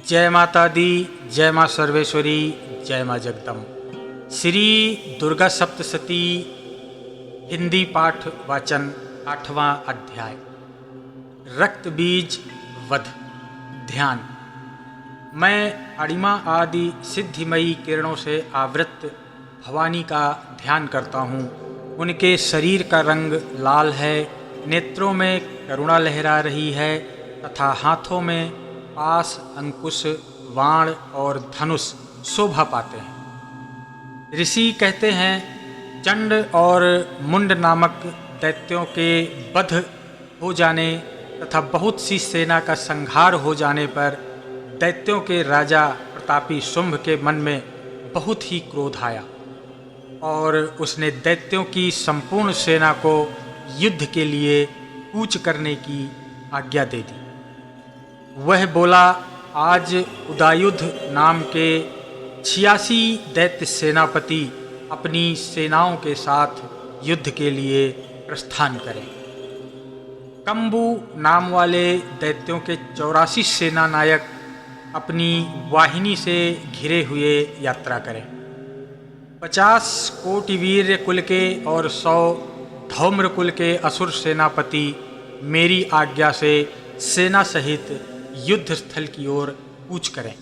जय माता दी, जय माँ सर्वेश्वरी, जय माँ जगदम। श्री दुर्गा सप्तशती हिंदी पाठ वाचन 8वां अध्याय। रक्त बीज वध। ध्यान। मैं अणिमा आदि सिद्धिमयी किरणों से आवृत भवानी का ध्यान करता हूँ। उनके शरीर का रंग लाल है, नेत्रों में करुणा लहरा रही है तथा हाथों में पास, अंकुश, वाण और धनुष शोभा पाते हैं। ऋषि कहते हैं, चंड और मुंड नामक दैत्यों के वध हो जाने तथा बहुत सी सेना का संहार हो जाने पर दैत्यों के राजा प्रतापी शुंभ के मन में बहुत ही क्रोध आया और उसने दैत्यों की संपूर्ण सेना को युद्ध के लिए कूच करने की आज्ञा दे दी। वह बोला, आज उदायुध नाम के 86 दैत्य सेनापति अपनी सेनाओं के साथ युद्ध के लिए प्रस्थान करें। कंबू नाम वाले दैत्यों के 84 सेना नायक अपनी वाहिनी से घिरे हुए यात्रा करें। 50 कोटि वीर्य कुल के और 100 धौम्र कुल के असुर सेनापति मेरी आज्ञा से सेना सहित युद्ध स्थल की ओर कूच करें।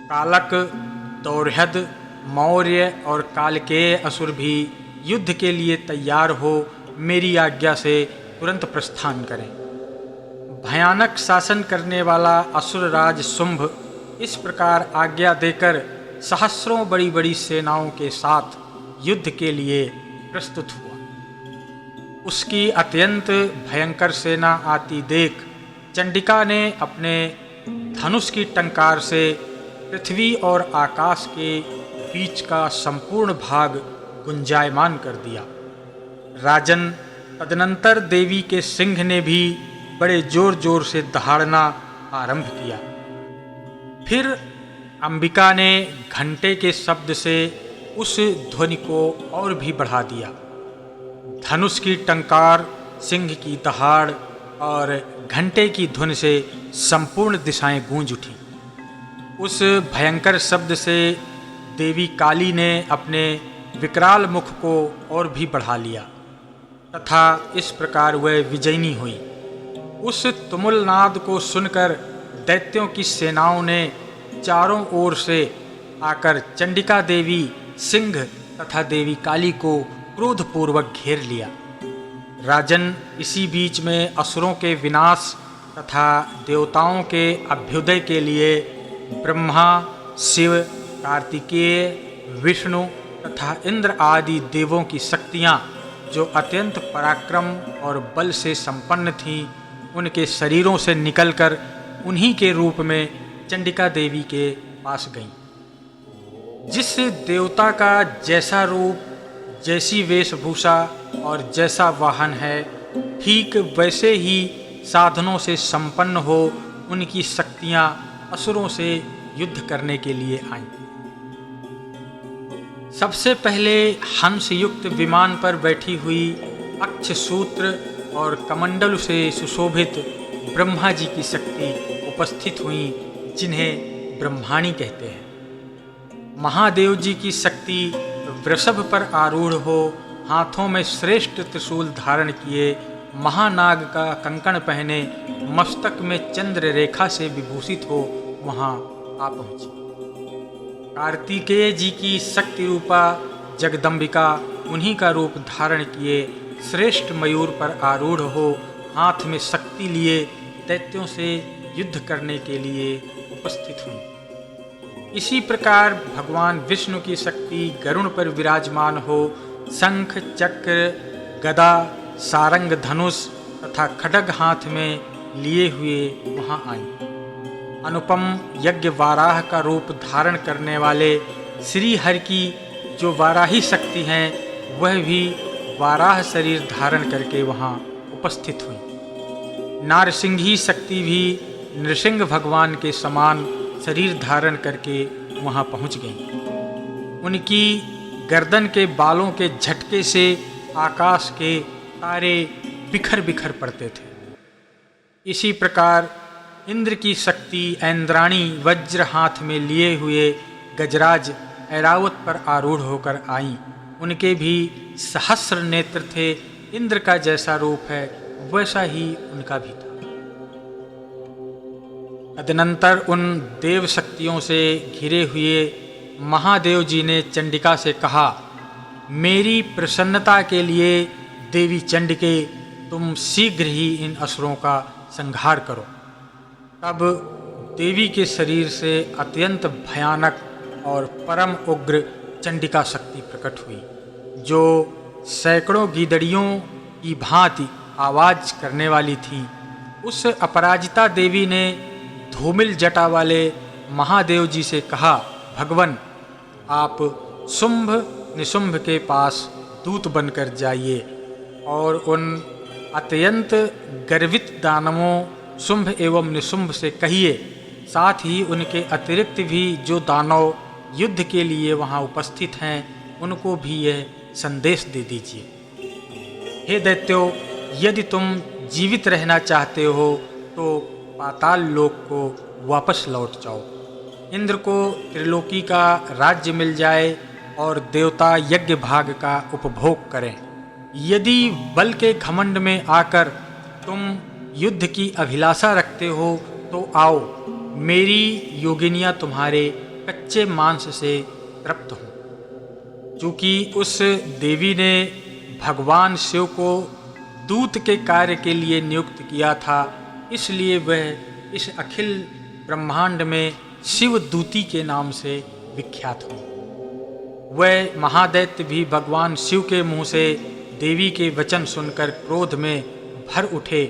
कालक, दौर्हद, मौर्य और कालकेय असुर भी युद्ध के लिए तैयार हो मेरी आज्ञा से तुरंत प्रस्थान करें। भयानक शासन करने वाला असुरराज शुंभ इस प्रकार आज्ञा देकर सहस्रों बड़ी बड़ी सेनाओं के साथ युद्ध के लिए प्रस्तुत हुआ। उसकी अत्यंत भयंकर सेना आती देख चंडिका ने अपने धनुष की टंकार से पृथ्वी और आकाश के बीच का संपूर्ण भाग गुंजायमान कर दिया। राजन, तदनंतर देवी के सिंह ने भी बड़े जोर जोर से दहाड़ना आरंभ किया। फिर अंबिका ने घंटे के शब्द से उस ध्वनि को और भी बढ़ा दिया। धनुष की टंकार, सिंह की दहाड़ और घंटे की धुन से संपूर्ण दिशाएं गूंज उठी। उस भयंकर शब्द से देवी काली ने अपने विकराल मुख को और भी बढ़ा लिया तथा इस प्रकार वह विजयिनी हुई। उस तुमुल नाद को सुनकर दैत्यों की सेनाओं ने चारों ओर से आकर चंडिका देवी, सिंह तथा देवी काली को क्रोधपूर्वक घेर लिया। राजन, इसी बीच में असुरों के विनाश तथा देवताओं के अभ्युदय के लिए ब्रह्मा, शिव, कार्तिकेय, विष्णु तथा इंद्र आदि देवों की शक्तियाँ जो अत्यंत पराक्रम और बल से संपन्न थीं, उनके शरीरों से निकलकर उन्हीं के रूप में चंडिका देवी के पास गईं। जिस देवता का जैसा रूप, जैसी वेशभूषा और जैसा वाहन है, ठीक वैसे ही साधनों से संपन्न हो उनकी शक्तियां असुरों से युद्ध करने के लिए आईं। सबसे पहले हंस युक्त विमान पर बैठी हुई अक्षसूत्र और कमंडल से सुशोभित ब्रह्मा जी की शक्ति उपस्थित हुई, जिन्हें ब्रह्माणी कहते हैं। महादेव जी की शक्ति वृषभ पर आरूढ़ हो, हाथों में श्रेष्ठ त्रिशूल धारण किए, महानाग का कंकण पहने, मस्तक में चंद्र रेखा से विभूषित हो वहां आ पहुंची। कार्तिकेय जी की शक्ति रूपा जगदम्बिका उन्हीं का रूप धारण किए श्रेष्ठ मयूर पर आरूढ़ हो, हाथ में शक्ति लिए दैत्यों से युद्ध करने के लिए उपस्थित हुई। इसी प्रकार भगवान विष्णु की शक्ति गरुड़ पर विराजमान हो, शंख, चक्र, गदा, सारंग, धनुष तथा खड्ग हाथ में लिए हुए वहां आई। अनुपम यज्ञ वाराह का रूप धारण करने वाले श्री हरि की जो वाराही शक्ति हैं, वह भी वाराह शरीर धारण करके वहां उपस्थित हुई। नारसिंही शक्ति भी नृसिंह भगवान के समान शरीर धारण करके वहां पहुंच गई। उनकी गर्दन के बालों के झटके से आकाश के तारे बिखर बिखर पड़ते थे। इसी प्रकार इंद्र की शक्ति ऐन्द्राणी वज्र हाथ में लिए हुए गजराज ऐरावत पर आरूढ़ होकर आईं। उनके भी सहस्र नेत्र थे। इंद्र का जैसा रूप है वैसा ही उनका भी था। तदनंतर उन देव शक्तियों से घिरे हुए महादेव जी ने चंडिका से कहा, मेरी प्रसन्नता के लिए देवी चंडिके तुम शीघ्र ही इन असुरों का संहार करो। तब देवी के शरीर से अत्यंत भयानक और परम उग्र चंडिका शक्ति प्रकट हुई, जो सैकड़ों गीदड़ियों की भांति आवाज करने वाली थी। उस अपराजिता देवी ने धूमिल जटा वाले महादेव जी से कहा, भगवन आप शुंभ निशुंभ के पास दूत बनकर जाइए और उन अत्यंत गर्वित दानवों शुंभ एवं निशुंभ से कहिए, साथ ही उनके अतिरिक्त भी जो दानव युद्ध के लिए वहां उपस्थित हैं उनको भी यह संदेश दे दीजिए। हे दैत्यों, यदि तुम जीवित रहना चाहते हो तो पाताल लोक को वापस लौट जाओ। इंद्र को त्रिलोकी का राज्य मिल जाए और देवता यज्ञ भाग का उपभोग करें। यदि बल के घमंड में आकर तुम युद्ध की अभिलाषा रखते हो तो आओ, मेरी योगिनियां तुम्हारे कच्चे मांस से तृप्त हों। चूँकि उस देवी ने भगवान शिव को दूत के कार्य के लिए नियुक्त किया था, इसलिए वह इस अखिल ब्रह्मांड में शिव दूती के नाम से विख्यात हुई। वह महादैत्य भी भगवान शिव के मुंह से देवी के वचन सुनकर क्रोध में भर उठे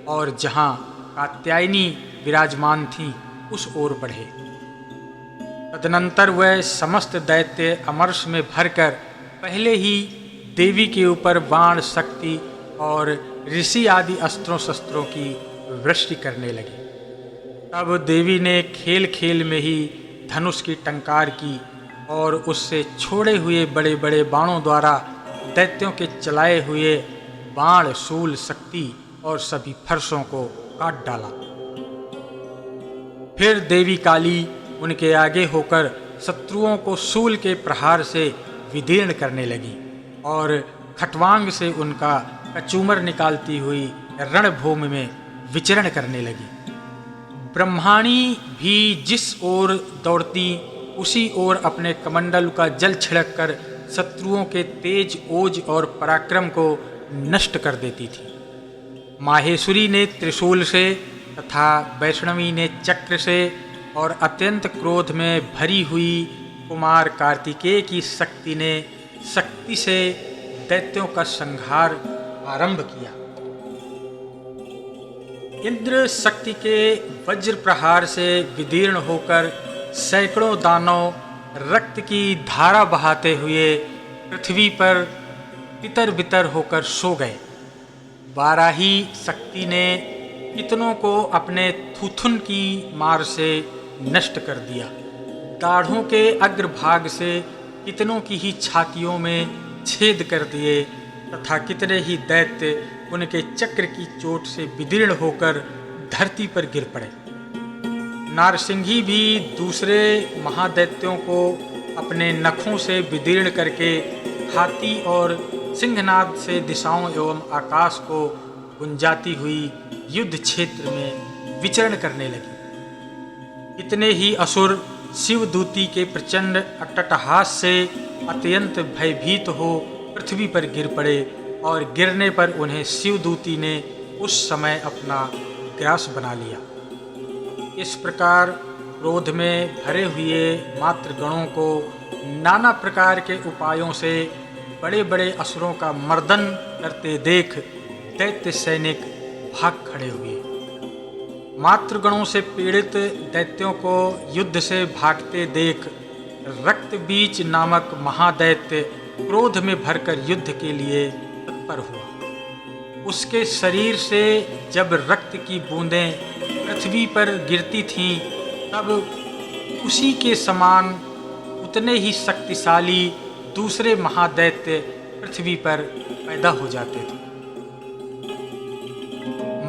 और जहाँ कात्यायनी विराजमान थी उस ओर बढ़े। तदनंतर वह समस्त दैत्य अमरश में भरकर पहले ही देवी के ऊपर बाण शक्ति और ऋषि आदि अस्त्रों शस्त्रों की वृष्टि करने लगे। तब देवी ने खेल खेल में ही धनुष की टंकार की और उससे छोड़े हुए बड़े बड़े बाणों द्वारा दैत्यों के चलाए हुए बाण, शूल, शक्ति और सभी फरसों को काट डाला। फिर देवी काली उनके आगे होकर शत्रुओं को शूल के प्रहार से विदीर्ण करने लगी और खटवांग से उनका कचूमर निकालती हुई रणभूमि में विचरण करने लगी। ब्रह्माणी भी जिस ओर दौड़ती उसी ओर अपने कमंडल का जल छिड़क कर शत्रुओं के तेज, ओज और पराक्रम को नष्ट कर देती थी। माहेश्वरी ने त्रिशूल से तथा वैष्णवी ने चक्र से और अत्यंत क्रोध में भरी हुई कुमार कार्तिकेय की शक्ति ने शक्ति से दैत्यों का संहार आरंभ किया। इंद्र शक्ति के वज्र प्रहार से विदीर्ण होकर सैकड़ों दानव रक्त की धारा बहाते हुए पृथ्वी पर तितर बितर होकर सो गए। वाराही शक्ति ने कितनों को अपने थुथुन की मार से नष्ट कर दिया। दाढ़ों के अग्रभाग से कितनों की ही छातियों में छेद कर दिए तथा कितने ही दैत्य उनके चक्र की चोट से विदीर्ण होकर धरती पर गिर पड़े। नारसिंही भी दूसरे महादैत्यों को अपने नखों से विदीर्ण करके हाथी और सिंहनाद से दिशाओं एवं आकाश को गुंजाती हुई युद्ध क्षेत्र में विचरण करने लगी। इतने ही असुर शिवदूती के प्रचंड अट्टहास से अत्यंत भयभीत हो पृथ्वी पर गिर पड़े और गिरने पर उन्हें शिवदूती ने उस समय अपना ग्रास बना लिया। इस प्रकार क्रोध में भरे हुए मातृगणों को नाना प्रकार के उपायों से बड़े बड़े असुरों का मर्दन करते देख दैत्य सैनिक भाग खड़े हुए। मातृगणों से पीड़ित दैत्यों को युद्ध से भागते देख रक्तबीज नामक महादैत्य क्रोध में भरकर युद्ध के लिए तत्पर हुआ। उसके शरीर से जब रक्त की बूंदें पृथ्वी पर गिरती थीं, तब उसी के समान उतने ही शक्तिशाली दूसरे महादैत्य पृथ्वी पर पैदा हो जाते थे।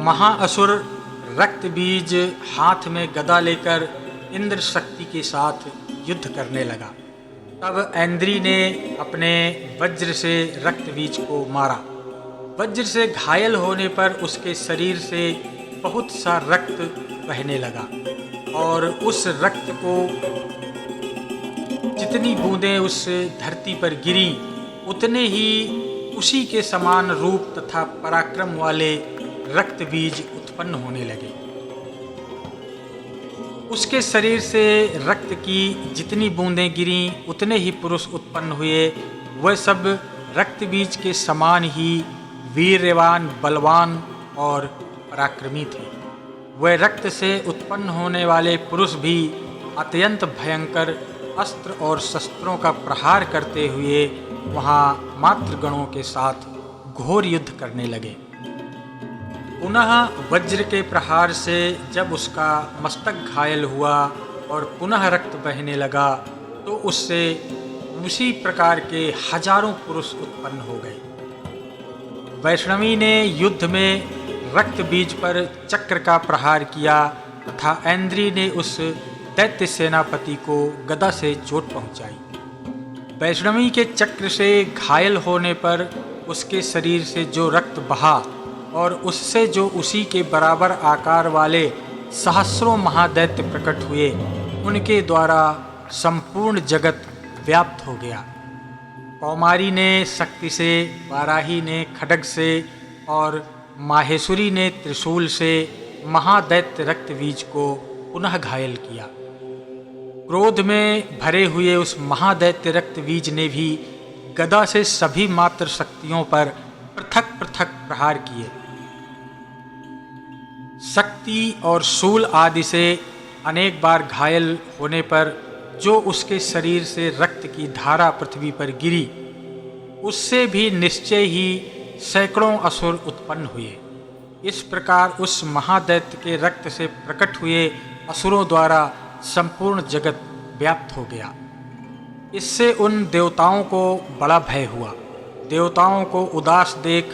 महाअसुर रक्त बीज हाथ में गदा लेकर इंद्र शक्ति के साथ युद्ध करने लगा। तब ऐन्द्री ने अपने वज्र से रक्त बीज को मारा। वज्र से घायल होने पर उसके शरीर से बहुत सा रक्त बहने लगा और उस रक्त को जितनी बूंदें उस धरती पर गिरी उतने ही उसी के समान रूप तथा पराक्रम वाले रक्त बीज उत्पन्न होने लगे। उसके शरीर से रक्त की जितनी बूंदें गिरी उतने ही पुरुष उत्पन्न हुए। वह सब रक्त बीज के समान ही वीर्यवान, बलवान और पराक्रमी थे। वह रक्त से उत्पन्न होने वाले पुरुष भी अत्यंत भयंकर अस्त्र और शस्त्रों का प्रहार करते हुए वहाँ मातृगणों के साथ घोर युद्ध करने लगे। पुनः वज्र के प्रहार से जब उसका मस्तक घायल हुआ और पुनः रक्त बहने लगा तो उससे उसी प्रकार के हजारों पुरुष उत्पन्न हो गए। वैष्णवी ने युद्ध में रक्त बीज पर चक्र का प्रहार किया तथा ऐन्द्री ने उस दैत्य सेनापति को गदा से चोट पहुंचाई। वैष्णवी के चक्र से घायल होने पर उसके शरीर से जो रक्त बहा और उससे जो उसी के बराबर आकार वाले सहस्रों महादैत्य प्रकट हुए, उनके द्वारा संपूर्ण जगत व्याप्त हो गया। कौमारी ने शक्ति से, वाराही ने खड्ग से और माहेश्वरी ने त्रिशूल से महादैत्य रक्तबीज को पुनः घायल किया। क्रोध में भरे हुए उस महादैत्य रक्तबीज ने भी गदा से सभी मात्र शक्तियों पर पृथक पृथक प्रहार किए। शक्ति और शूल आदि से अनेक बार घायल होने पर जो उसके शरीर से रक्त की धारा पृथ्वी पर गिरी, उससे भी निश्चय ही सैकड़ों असुर उत्पन्न हुए। इस प्रकार उस महादैत्य के रक्त से प्रकट हुए असुरों द्वारा संपूर्ण जगत व्याप्त हो गया। इससे उन देवताओं को बड़ा भय हुआ। देवताओं को उदास देख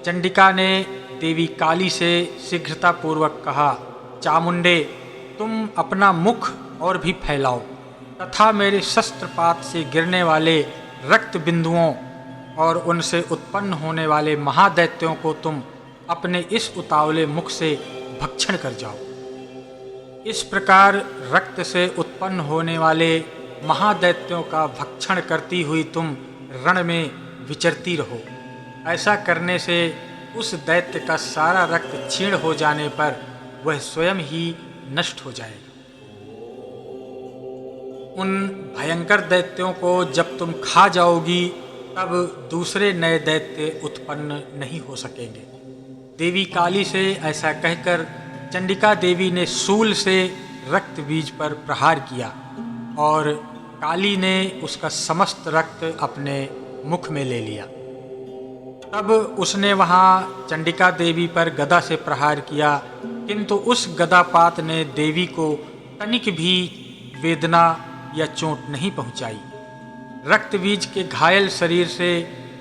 चंडिका ने देवी काली से शीघ्रतापूर्वक कहा, चामुंडे, तुम अपना मुख और भी फैलाओ तथा मेरे शस्त्रपात से गिरने वाले रक्त बिंदुओं और उनसे उत्पन्न होने वाले महादैत्यों को तुम अपने इस उतावले मुख से भक्षण कर जाओ। इस प्रकार रक्त से उत्पन्न होने वाले महादैत्यों का भक्षण करती हुई तुम रण में विचरती रहो। ऐसा करने से उस दैत्य का सारा रक्त क्षीण हो जाने पर वह स्वयं ही नष्ट हो जाएगा। उन भयंकर दैत्यों को जब तुम खा जाओगी तब दूसरे नए दैत्य उत्पन्न नहीं हो सकेंगे। देवी काली से ऐसा कहकर चंडिका देवी ने शूल से रक्त बीज पर प्रहार किया और काली ने उसका समस्त रक्त अपने मुख में ले लिया। तब उसने वहाँ चंडिका देवी पर गदा से प्रहार किया, किंतु उस गदापात ने देवी को तनिक भी वेदना या चोट नहीं पहुँचाई। रक्त बीज के घायल शरीर से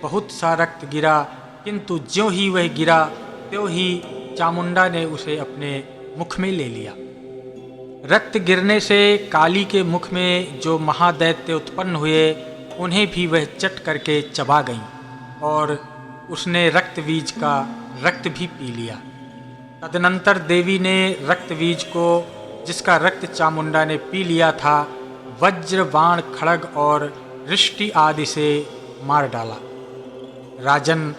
बहुत सा रक्त गिरा, किंतु ज्यों ही वह गिरा त्यों ही चामुंडा ने उसे अपने मुख में ले लिया। रक्त गिरने से काली के मुख में जो महादैत्य उत्पन्न हुए उन्हें भी वह चट करके चबा गईं और उसने रक्त बीज का रक्त भी पी लिया। तदनंतर देवी ने रक्त बीज को, जिसका रक्त चामुंडा ने पी लिया था, वज्र, बाण, खड्ग और रिष्टि आदि से मार डाला। राजन,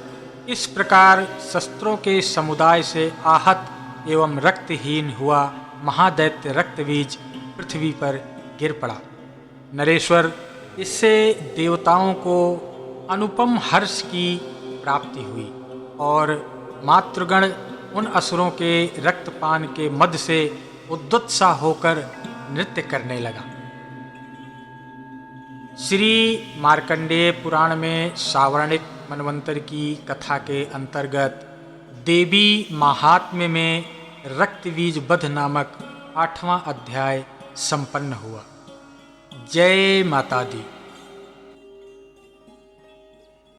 इस प्रकार शस्त्रों के समुदाय से आहत एवं रक्तहीन हुआ महादैत्य रक्तबीज पृथ्वी पर गिर पड़ा। नरेश्वर, इससे देवताओं को अनुपम हर्ष की प्राप्ति हुई और मातृगण उन असुरों के रक्तपान के मद से उद्युत्साह होकर नृत्य करने लगा। श्री मार्कंडेय पुराण में सावर्णिक मनवंतर की कथा के अंतर्गत देवी महात्म्य में रक्तबीज वध नामक 8वां अध्याय संपन्न हुआ। जय माता दी।